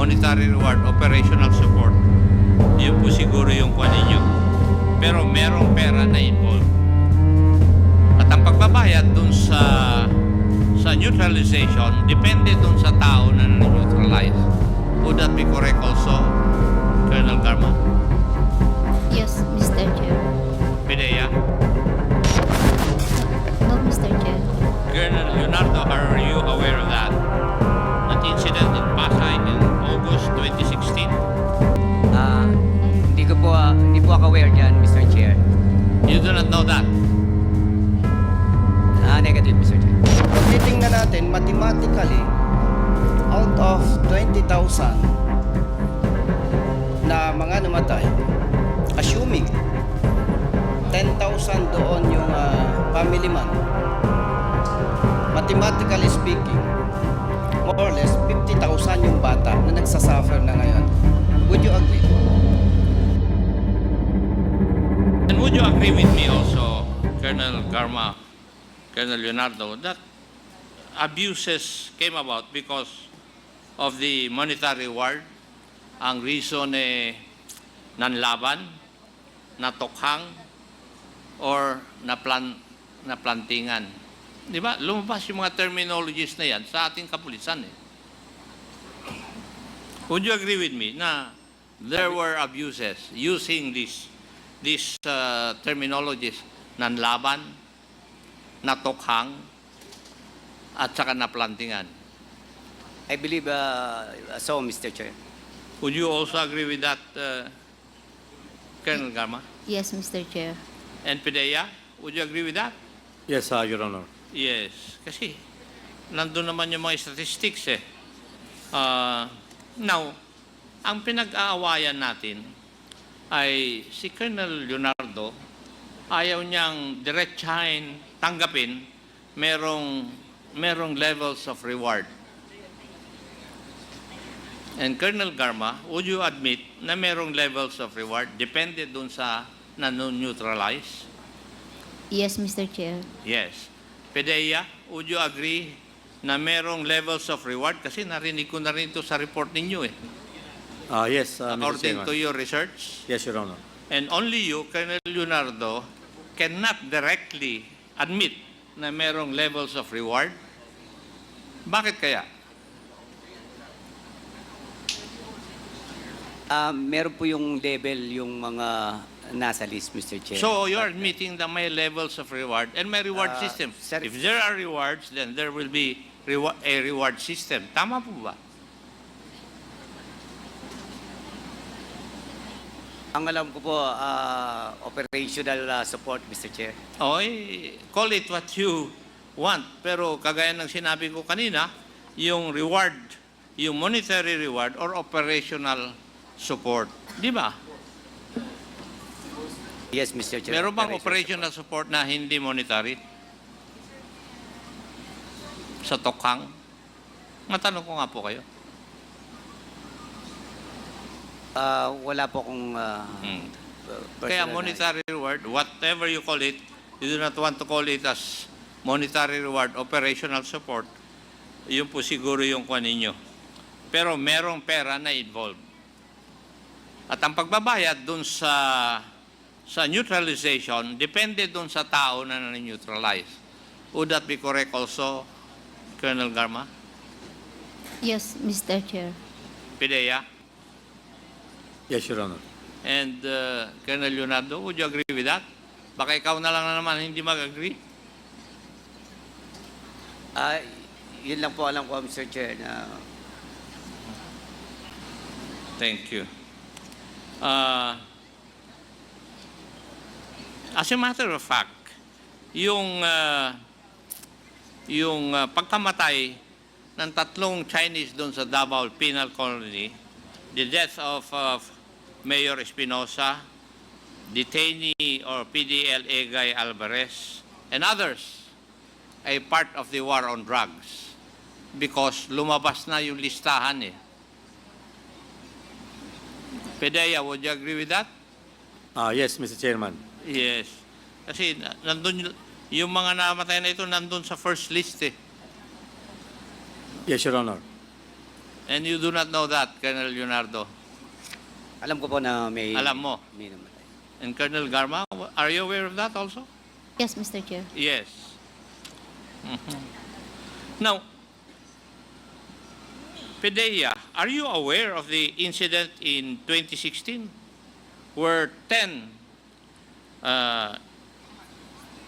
monetary reward, operational support, yun po siguro yung kuha ninyo. Pero merong pera na involved. At ang pagbabayad dun sa neutralization, depende dun sa tao na neutralize. Would that be correct also, Colonel Garma? Yes, Mr. Chair. Pidea? No, Mr. Chair. Colonel Leonardo, are you aware of that? That incident in Pasay in August 2016? Hindi po ako aware dyan, Mr. Chair. You do not know that? Negative, Mr. Chair. Kung titingnan natin, mathematically, out of 20,000 na mga namatay, assuming 10,000 doon yung family man, mathematically speaking, more or less 50,000 yung bata na nagsasuffer na ngayon. Would you agree? And would you agree with me also, Colonel Garma, Colonel Leonardo, that abuses came about because of the monetary reward? Ang reason nanlaban, natokhang, or naplantingan. Di ba? Lumabas yung mga terminologies na yan sa ating kapulisan. Would you agree with me na there were abuses using these terminologies, nanlaban, natokhang, at saka naplantingan? I believe so, Mr. Chair. Would you also agree with that, Colonel Garma? Yes, Mr. Chair. And Pidea, would you agree with that? Yes, Your Honor. Yes. Kasi nandun naman yung mga statistics Now, ang pinag-aawayan natin ay si Colonel Leonardo, ayaw niyang diretsahin, tanggapin, merong levels of reward. And Colonel Garma, would you admit na merong levels of reward? Depende dun sa neutralize? Yes, Mr. Chair. Yes. Pidea, would you agree na merong levels of reward? Kasi narinig ko na rin ito sa report ninyo Yes, Mr. according Chairman. to your research. Yes, Your Honor. And only you, Colonel Leonardo, cannot directly admit na merong levels of reward. Bakit kaya? Meron po yung level yung mga nasa list, Mr. Chair. So you are admitting that may levels of reward and may reward system. sir- If there are rewards, then there will be a reward system. Tama po ba? Ang alam ko po, operational support, Mr. Chair. Okay, call it what you want. Pero kagaya ng sinabi ko kanina, yung reward, yung monetary reward or operational support. Di ba? Yes, Mr. Chair. Meron bang operational support na hindi monetary? Sa tokhang? Matanong ko nga po kayo. Wala po akong Kaya personal na- monetary reward, whatever you call it, you do not want to call it as monetary reward, operational support, yun po siguro yung kuha ninyo. Pero merong pera na involved. At ang pagbabayad dun sa neutralization, depende dun sa tao na na-neutralize. Would that be correct also, Colonel Garma? Yes, Mr. Chair. Pidea? Yes, Your Honor. And Colonel Leonardo, would you agree with that? Baka ikaw na lang naman hindi mag-agree? Yun lang po alam ko, Mr. Chair, na Thank you. As a matter of fact, yung pagkamatay ng tatlong Chinese doon sa Davao Penal Colony, the death of Mayor Espinosa, detainee or PDL Egay Alvarez, and others ay part of the war on drugs because lumabas na yung listahan Pedaya, would you agree with that? Yes, Mr. Chairman. Yes. Kasi nandun yung mga namatay na ito nandun sa first list Yes, Your Honor. And you do not know that, Colonel Leonardo. Alam ko po na may... Alam mo. May namatay. And Colonel Garma, are you aware of that also? Yes, Mr. Chair. Yes. Mhm. Now, Pedea, are you aware of the incident in 2016 where 10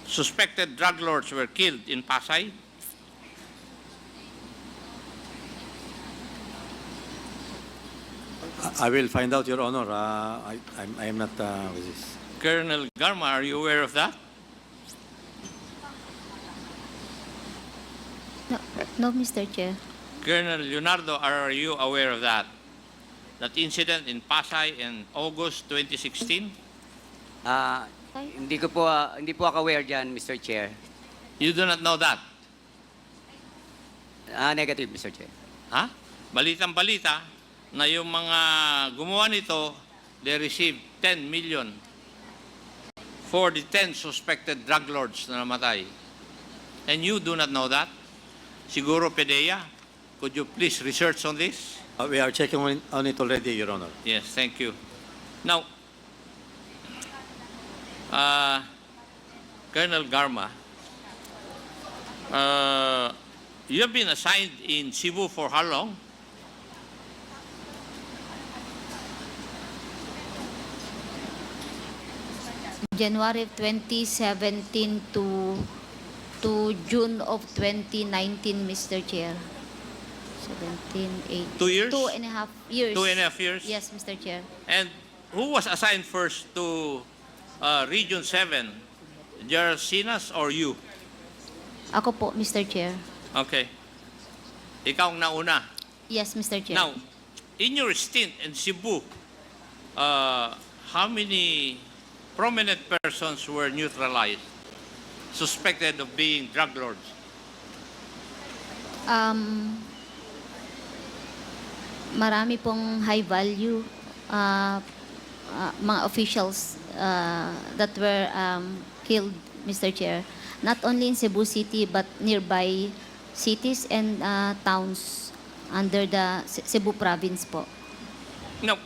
suspected drug lords were killed in Pasay? I will find out, Your Honor. I am not with this. Colonel Garma, are you aware of that? No, Mr. Chair. Colonel Leonardo, are you aware of that? That incident in Pasay in August 2016? Hindi po ako aware diyan, Mr. Chair. You do not know that? Negative, Mr. Chair. Ha? Balitang-balita na yung mga gumawa nito, they received 10 million for the 10 suspected drug lords na namatay. And you do not know that? Siguro, Pedea, could you please research on this? We are checking on it already, Your Honor. Yes, thank you. Now, Colonel Garma, you have been assigned in Cebu for how long? January of 2017 to June of 2019, Mr. Chair. 17, 8. 2 years? 2.5 years. 2.5 years? Yes, Mr. Chair. And who was assigned first to Region 7? Gerald Sinas or you? Ako po, Mr. Chair. Okay. Ikaw ang nauna. Yes, Mr. Chair. Now, in your stint in Cebu, how many prominent persons were neutralized, suspected of being drug lords? Marami pong high value mga officials that were killed, Mr. Chair. Not only in Cebu City but nearby cities and towns under the Cebu province po. Now,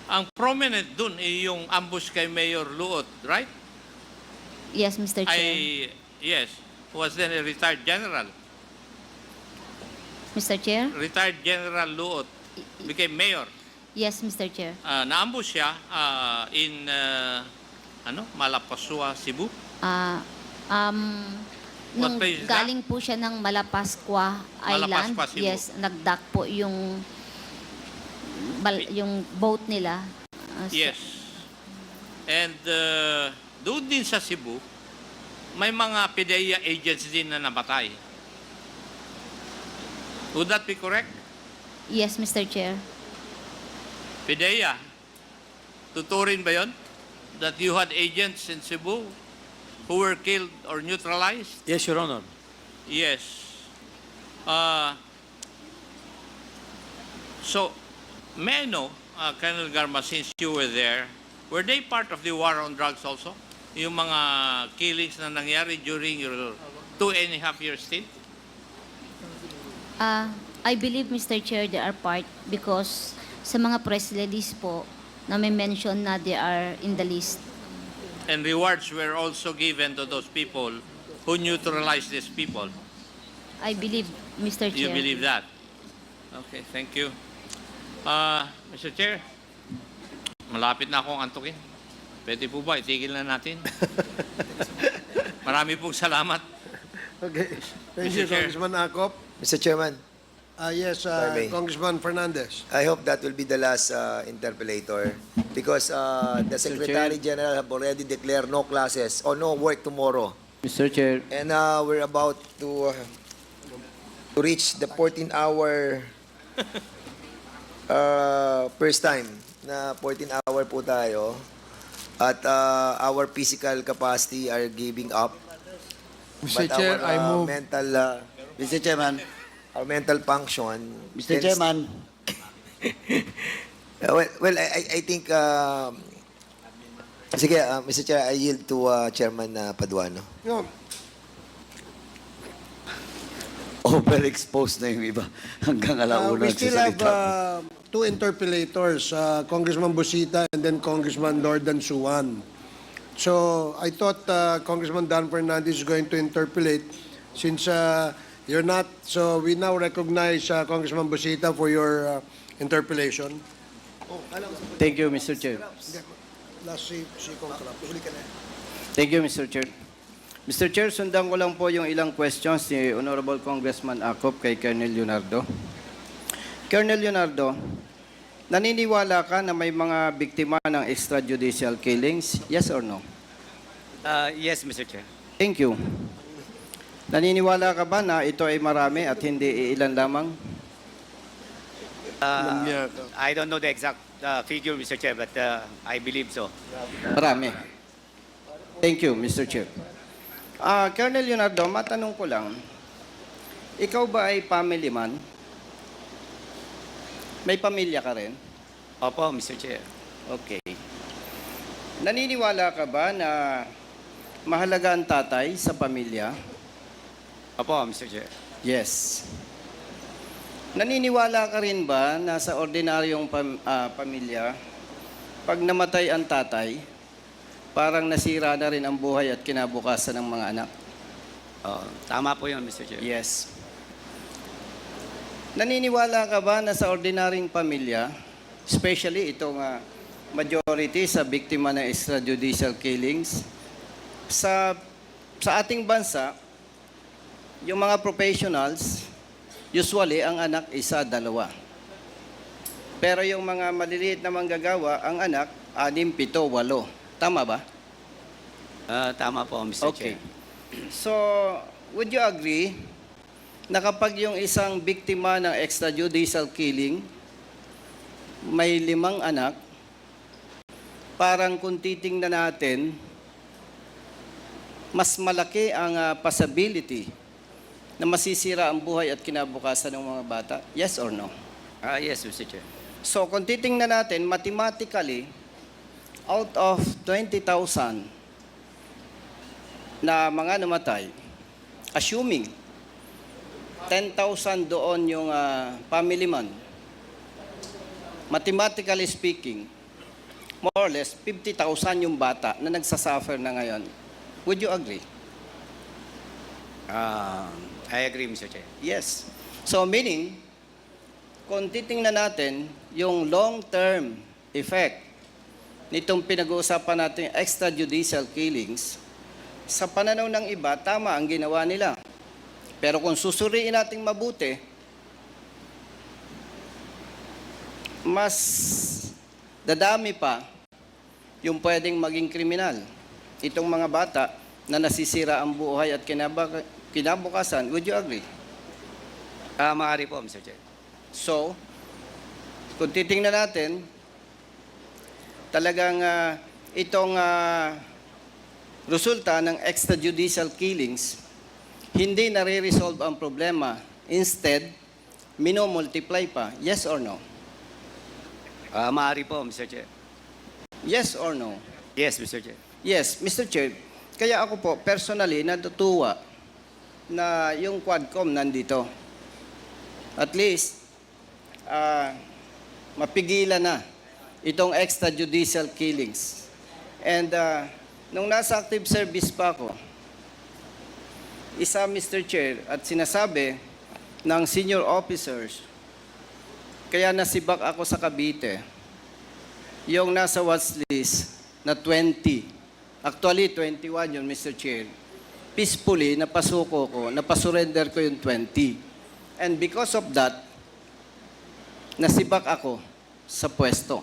ang prominent dun ay yung ambush kay Mayor Luot, right? Yes, Mr. Chair. Yes, was then a retired general. Mr. Chair? Retired General Luot became mayor. Yes, Mr. Chair. Na-ambush siya in Malapascua, Cebu. Nung place is that? galing po siya ng Malapascua Island, Malapascua, Cebu. yes, nagdock po yung boat nila. Yes. And doon din sa Cebu, may mga PDEA agents din na namatay. Would that be correct? Yes, Mr. Chair. PDEA, tuturin ba yun? That you had agents in Cebu who were killed or neutralized? Yes, Your Honor. Yes. So, may I know, Colonel Garma, since you were there, were they part of the war on drugs also? Yung mga killings na nangyari during your 2.5 years stint? I believe, Mr. Chair, they are part because sa mga press release po na may mention na they are in the list. And rewards were also given to those people who neutralized these people. I believe, Mr. Chair. You believe that? Okay, thank you. Mr. Chair, malapit na akong antukin. Pwede po ba? Itigil na natin. Marami pong salamat. Okay. Thank Mr. you, Chair. Congressman Akop. Mr. Chairman, Yes, I may. Congressman Fernandez. I hope that will be the last interpellator because the Secretary General have already declared no classes or no work tomorrow. Mr. Chair, And we're about to reach the 14-hour first time na 14-hour po tayo at our physical capacity are giving up. Mr. But Chair, our I move. mental Mr. Chairman, our mental function. Mr. Chairman, Well, I think sige, Mr. Chair, I yield to Chairman Paduano. No. overexposed na yung iba hanggang alauna. We still have nagsasalita. two interpellators, Congressman Busita and then Congressman Nordan Suwan. So I thought Congressman Dan Fernandez is going to interpellate since you're not. So we now recognize Congressman Busita for your interpellation. Thank you, Mr. Chair. Last si Congressman. Thank you, Mr. Chair. Mr. Chair, sundan ko lang po yung ilang questions ni Honorable Congressman Acop kay Colonel Leonardo. Colonel Leonardo, naniniwala ka na may mga biktima ng extrajudicial killings? Yes or no? Yes, Mr. Chair. Thank you. Naniniwala ka ba na ito ay marami at hindi ilan lamang? I don't know the exact figure, Mr. Chair, but I believe so. Marami. Thank you, Mr. Chair. Colonel Leonardo, matanong ko lang, ikaw ba ay family man? May pamilya ka rin? Opo, Mr. Chair. Okay. Naniniwala ka ba na mahalaga ang tatay sa pamilya? Opo, Mr. Chair. Yes. Naniniwala ka rin ba na sa ordinaryong pamilya, pag namatay ang tatay, parang nasira na rin ang buhay at kinabukasan ng mga anak? Tama po yun, Mr. Chair. Yes. Naniniwala ka ba na sa ordinaryong pamilya, especially itong majority sa biktima ng extrajudicial killings, sa ating bansa, yung mga professionals, usually ang anak isa, dalawa. Pero yung mga maliliit na manggagawa, ang anak, 6, 7, 8. Tama ba? Tama po, Mr. Okay. Chair. So, would you agree na kapag yung isang biktima ng extrajudicial killing, may 5 anak, parang kung titingnan natin, mas malaki ang possibility na masisira ang buhay at kinabukasan ng mga bata? Yes or no? Yes, Mr. Chair. So, kung titingnan natin, mathematically, out of 20,000 na mga namatay, assuming 10,000 doon yung family man, mathematically speaking, more or less 50,000 yung bata na nagsasuffer na ngayon. Would you agree? I agree, Mr. Chair. Yes. So meaning, kung titingnan natin yung long-term effect nitong pinag-uusapan natin extrajudicial killings, sa pananaw ng iba, tama ang ginawa nila. Pero kung susuriin natin mabuti, mas dadami pa yung pwedeng maging kriminal. Itong mga bata na nasisira ang buhay at kinabukasan, would you agree? Maaari po, Mr. Chair. So, kung titingnan natin, talagang itong resulta ng extrajudicial killings, hindi nare-resolve ang problema. Instead, minomultiply pa. Yes or no? Maaari po, Mr. Chair. Yes or no? Yes, Mr. Chair. Yes, Mr. Chair. Kaya ako po, personally, natutuwa na yung Quadcom nandito. At least, mapigilan na itong extrajudicial killings. And nung nasa active service pa ako, isa, Mr. Chair, at sinasabi ng senior officers, kaya nasibak ako sa Cavite, yung nasa watch list na 20, actually 21 yun, Mr. Chair, peacefully napasuko ko, napasurrender ko yung 20. And because of that, nasibak ako sa pwesto.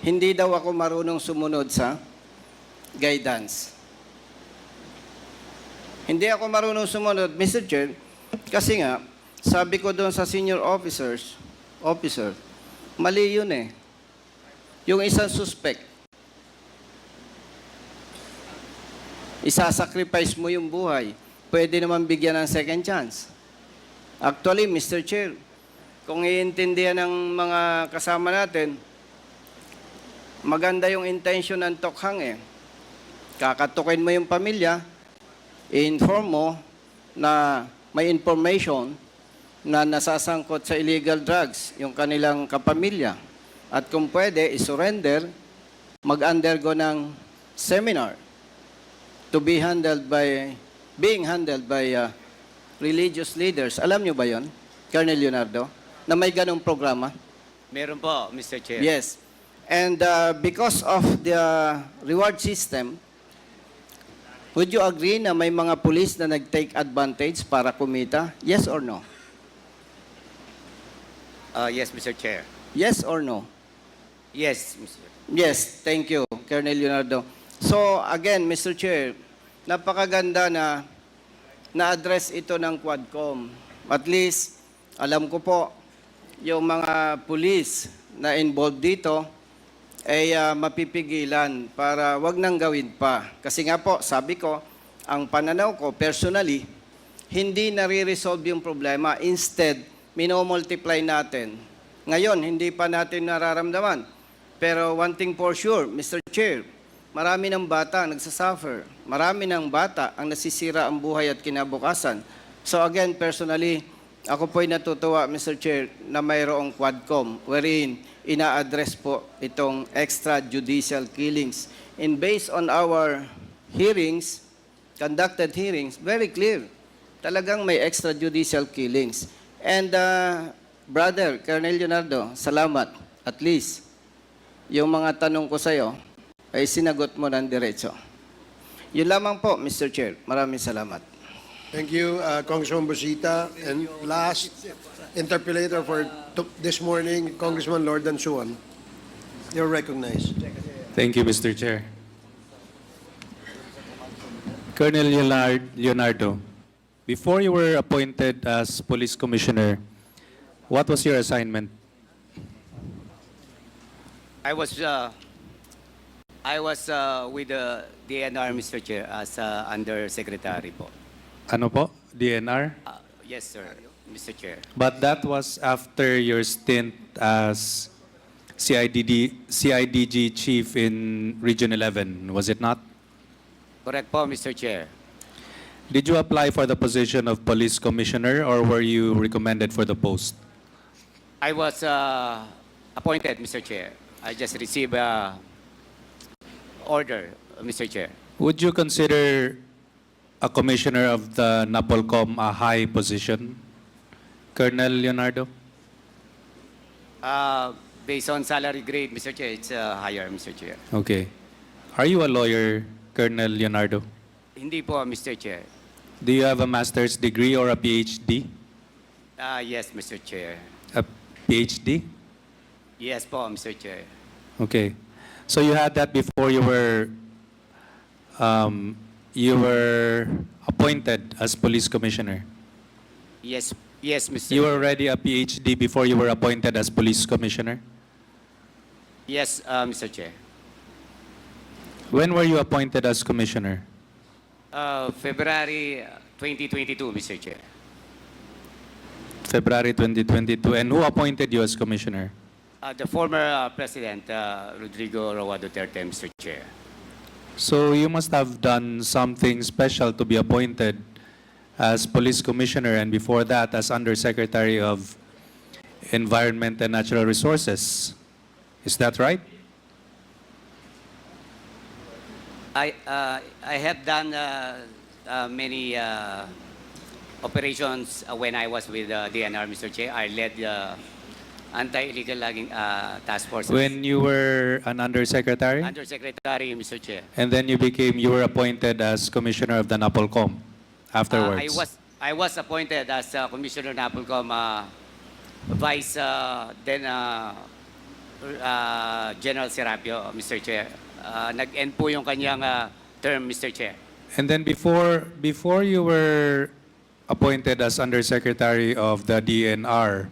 Hindi daw ako marunong sumunod sa guidance. Hindi ako marunong sumunod, Mr. Chair, kasi nga, sabi ko doon sa senior officer, mali yun eh. Yung isang suspect, isasacrifice mo yung buhay, pwede naman bigyan ng second chance. Actually, Mr. Chair, kung iintindihan ng mga kasama natin, maganda yung intention ng tokhang eh. Kakatukin mo yung pamilya, i-inform mo na may information na nasasangkot sa illegal drugs, yung kanilang kapamilya. At kung pwede, isurrender, mag-undergo ng seminar to be being handled by religious leaders. Alam nyo ba yon, Colonel Leonardo, na may ganong programa? Meron po, Mr. Chair. Yes. And because of the reward system, would you agree na may mga police na nag-take advantage para kumita? Yes or no? Yes, Mr. Chair. Yes or no? Yes, Mr. Yes, thank you, Colonel Leonardo. So, again, Mr. Chair, napakaganda na na-address ito ng Quadcom. At least, alam ko po, yung mga police na involved dito ay mapipigilan para wag nang gawin pa. Kasi nga po, sabi ko, ang pananaw ko, personally, hindi nare-resolve yung problema. Instead, minomultiply natin. Ngayon, hindi pa natin nararamdaman. Pero one thing for sure, Mr. Chair, marami ng bata ang nagsasuffer. Marami ng bata ang nasisira ang buhay at kinabukasan. So again, personally, ako po'y natutuwa, Mr. Chair, na mayroong Quadcom wherein ina-address po itong extrajudicial killings. And based on our hearings, conducted hearings, very clear. Talagang may extrajudicial killings. And Brother Colonel Leonardo, salamat. At least, yung mga tanong ko sa'yo ay sinagot mo ng diretso. Yun lamang po, Mr. Chair. Maraming salamat. Thank you, Congressman Busita. And last interpellator for this morning, Congressman Lord Dansuan. You're recognized. Thank you, Mr. Chair. Colonel Leonardo, before you were appointed as police commissioner, what was your assignment? I was with the DNR, Mr. Chair, as undersecretary po. Ano po? DNR? Yes, sir, Mr. Chair. But that was after your stint as CIDG chief in Region 11, was it not? Correct po, Mr. Chair. Did you apply for the position of police commissioner or were you recommended for the post? I was appointed, Mr. Chair. I just received order, Mr. Chair. Would you consider a commissioner of the NAPOLCOM a high position, Colonel Leonardo? Based on salary grade, Mr. Chair, it's higher, Mr. Chair. Okay. Are you a lawyer, Colonel Leonardo? Hindi po, Mr. Chair. Do you have a master's degree or a PhD? Yes, Mr. Chair. A PhD? Yes po, Mr. Chair. Okay. So you had that before you were appointed as police commissioner. Yes, Mr. You were Chair. already a PhD before you were appointed as police commissioner. Yes, Mr. Chair. When were you appointed as commissioner? February 2022, Mr. Chair. February 2022. And who appointed you as commissioner? The former President, Rodrigo Roa Duterte, Mr. Chair. So you must have done something special to be appointed as police commissioner and before that as undersecretary of Environment and Natural Resources. Is that right? I have done many operations when I was with DNR, Mr. Chair. I led the anti-illegal logging task force. When you were an undersecretary? Undersecretary, Mr. Chair. And then you were appointed as commissioner of the NAPOLCOM afterwards. I was appointed as Commissioner NAPOLCOM Vice General Serapio, Mr. Chair. Nag-end po yung kanyang term, Mr. Chair. And then before you were appointed as undersecretary of the DNR,